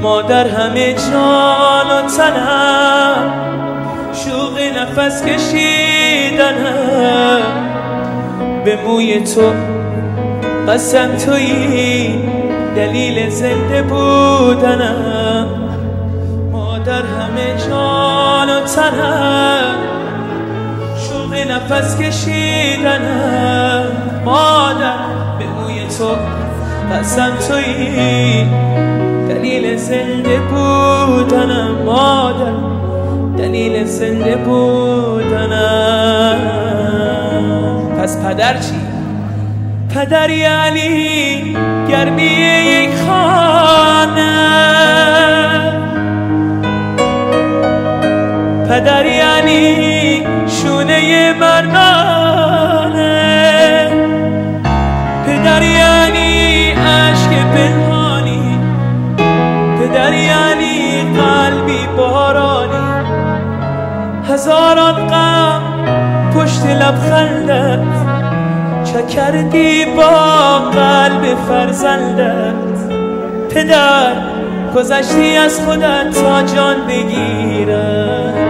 مادر همه جان و تنم، شوق نفس کشیدنم، به موی تو قسم تویی دلیل زنده بودنم. مادر همه جان و تنم، شوق نفس کشیدنم، مادر به موی تو قسم تویی دلیل زنده بودنم. مادر دلیل زنده بودنم. پس پدر چی؟ پدر یعنی گرمی یک خانه، پدر یعنی شونه مردانه، پدر یعنی عشق پنهانی، پدر یعنی قلبی بارانی، هزاران غم پشت لبخندت چه کردی با قلب فرزندت. پدر گذشتی از خودت تا جان بگیرم.